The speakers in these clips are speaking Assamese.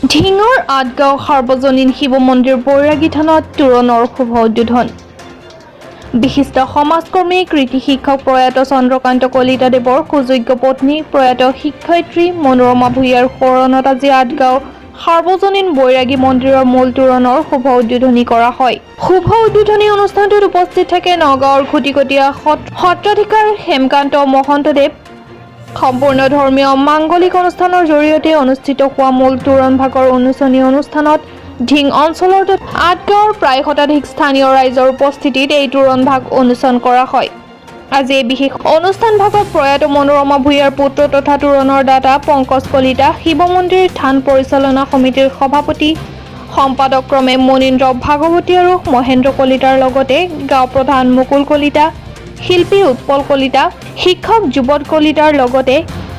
ঢিঙৰ আঠগাঁও সাৰ্বজনীন শিৱ মন্দিৰ বৈৰাগী থানত তোৰণৰ শুভ উদ্বোধন। বিশিষ্ট সমাজকৰ্মী কৃতি শিক্ষক প্ৰয়াত চন্দ্ৰকান্ত কলিতাদেৱৰ সুযোগ্য পত্নী প্ৰয়াত শিক্ষয়িত্ৰী মনোৰমা ভূঞাৰ শৰণত আজি আঠগাঁও সাৰ্বজনীন বৈৰাগী মন্দিৰৰ মূল তোৰণৰ শুভ উদ্বোধনী কৰা হয়। শুভ উদ্বোধনী অনুষ্ঠানটোত উপস্থিত থাকে নগাঁৱৰ খুটিকটীয়া সত্ৰাধিকাৰ হেমকান্ত মহন্তদেৱ। সম্পূৰ্ণ ধৰ্মীয় মাংগলিক অনুষ্ঠানৰ জৰিয়তে অনুষ্ঠিত হোৱা মূল তোৰণ ভাগৰ উন্মোচনী অনুষ্ঠানত ঢিং অঞ্চলৰ আঠগাঁৱৰ প্ৰায় শতাধিক স্থানীয় ৰাইজৰ উপস্থিতিত এই তোৰণ ভাগ উন্মোচন কৰা হয়। আজি এই বিশেষ অনুষ্ঠান ভাগত প্ৰয়াত মনোৰমা ভূঞাৰ পুত্ৰ তথা তোৰণৰ দাতা পংকজ কলিতা, শিৱ মন্দিৰ থান পৰিচালনা সমিতিৰ সভাপতি সম্পাদক ক্ৰমে মনীন্দ্ৰ ভাগৱতী আৰু মহেন্দ্ৰ কলিতাৰ লগতে গাঁও প্ৰধান মুকুল কলিতা, শিল্পী উৎপল কলিতা, শিক্ষক যুৱত কলিতাৰ লগতে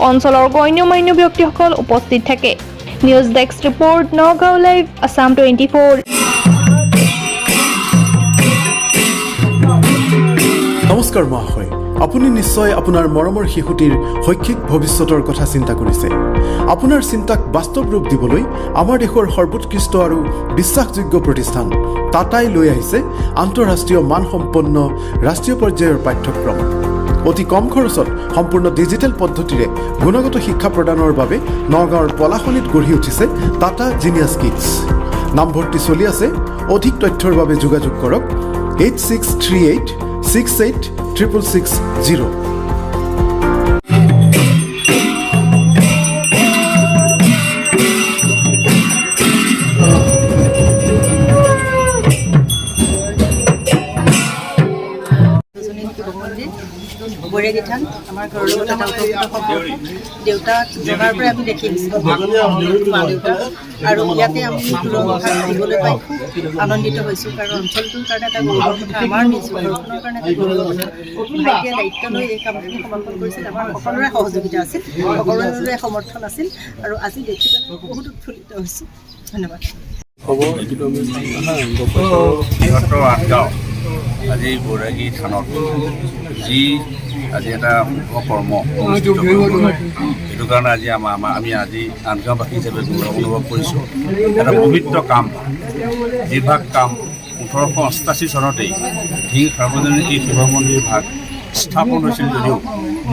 অঞ্চলৰ গণ্যমান্য ব্যক্তিসকল উপস্থিত থাকে। News desk report, Nagaon live, Assam 24। নমস্কাৰ মহাশয়, আপুনি নিশ্চয় আপোনাৰ মৰমৰ শিশুটিৰ শৈক্ষিক ভৱিষ্যতৰ কথা চিন্তা কৰিছে। আপোনাৰ চিন্তাক বাস্তৱ ৰূপ দিবলৈ আমাৰ দেশৰ সৰ্বোৎকৃষ্ট আৰু বিশ্বাসযোগ্য প্ৰতিষ্ঠান টাটাই লৈ আহিছে আন্তঃৰাষ্ট্ৰীয় মানসম্পন্ন ৰাষ্ট্ৰীয় পৰ্যায়ৰ পাঠ্যক্ৰম। অতি কম খৰচত সম্পূৰ্ণ ডিজিটেল পদ্ধতিৰে গুণগত শিক্ষা প্ৰদানৰ বাবে নগাঁৱৰ পলাশনীত গঢ়ি উঠিছে টাটা জিনিয়াছ কিডছ। নামভৰ্তি চলি আছে। অধিক তথ্যৰ বাবে যোগাযোগ কৰক 8638686660। বৈৰাগী থান আমাৰ ঘৰৰ লগত এটা উপকৃত সম্পৰ্ক। দেউতাক জনাৰ পৰাই আমি দেখি আহিছোঁ আৰু ইয়াতে আমি তোৰণ ভাগ দিবলৈ পাই খুব আনন্দিত হৈছোঁ, কাৰণ অঞ্চলটোৰ কাৰণে এটা গৌৰৱৰ কথা, আমাৰ নিজ ঘৰখনৰ কাৰণে এটা গৌৰৱৰ কথা। ভাইটিয়ে দায়িত্ব লৈ এই কামখিনি সমৰ্পণ কৰিছিল। আমাৰ সকলোৰে সহযোগিতা আছিল, সকলোৰে সমৰ্থন আছিল আৰু আজি দেখি পেলাই বহুত উৎফুল্লিত হৈছোঁ। ধন্যবাদ। আজি বৈৰাগী থানত যি আজি এটা কৰ্ম অনুষ্ঠিত কৰিব, সেইটো কাৰণে আজি আমি আজি আঠগাঁওবাসী হিচাপে গৌৰৱ অনুভৱ কৰিছোঁ। এটা পবিত্ৰ কাম, যিভাগ কাম 1888 চনতেই ঢিং সাৰ্বজনীন এই শিৱ মন্দিৰ ভাগ স্থাপন হৈছিল যদিও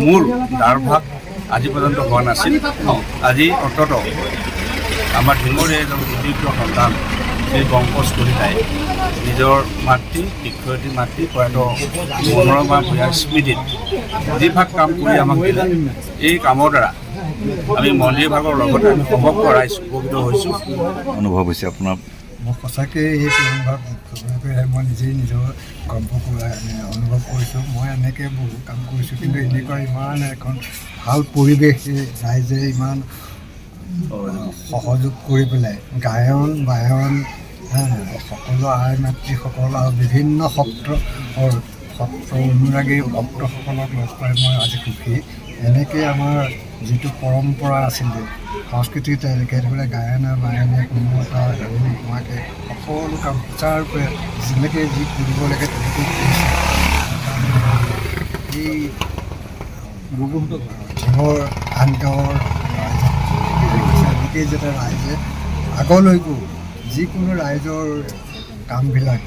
মূল দ্বাৰভাগ আজি পৰ্যন্ত হোৱা নাছিল। আজি অন্ততঃ আমাৰ ঢিঙৰে এজন সুযোগ্য সন্তান শ্ৰী পংকজ কলিতাই নিজৰ মাতৃ শিক্ষয়িত্ৰী মাতৃ প্ৰয়াত মনোৰমা ভূঞাৰ স্মৃতিত যিভাগ কাম কৰি আমাক দিলে, এই কামৰ দ্বাৰা আমি মন্দিৰ ভাগৰ লগতে আমি সমগ্ৰ ৰাইজ উপকৃত হৈছোঁ। অনুভৱ হৈছে আপোনাৰ? মই সঁচাকৈ এই তোৰণ ভাগ মই নিজেই নিজৰ গৰ্ব অনুভৱ কৰিছোঁ। মই এনেকৈ বহুত কাম কৰিছোঁ, কিন্তু এনেকুৱা ইমান এখন ভাল পৰিৱেশ, ৰাইজে ইমান সহযোগ কৰি পেলাই গায়ন বায়ন সকলো আই মাতৃসকল আৰু বিভিন্ন সত্ৰ অনুৰাগী ভক্তসকলক লগ পাই মই আজি সুখী। এনেকৈ আমাৰ যিটো পৰম্পৰা আছিলে সংস্কৃতি, তেনেকৈ গায়নে বায়নে কোনো এটা হেৰি নোহোৱাকৈ সকলো কাম সুচাৰুৰূপে যেনেকৈ যি কৰিব লাগে তেনেকৈ কৰিছে। এই ঢিঙৰ আঠগাঁৱৰ এনেকেই যাতে ৰাইজে আগলৈকো যিকোনো ৰাইজৰ কামবিলাক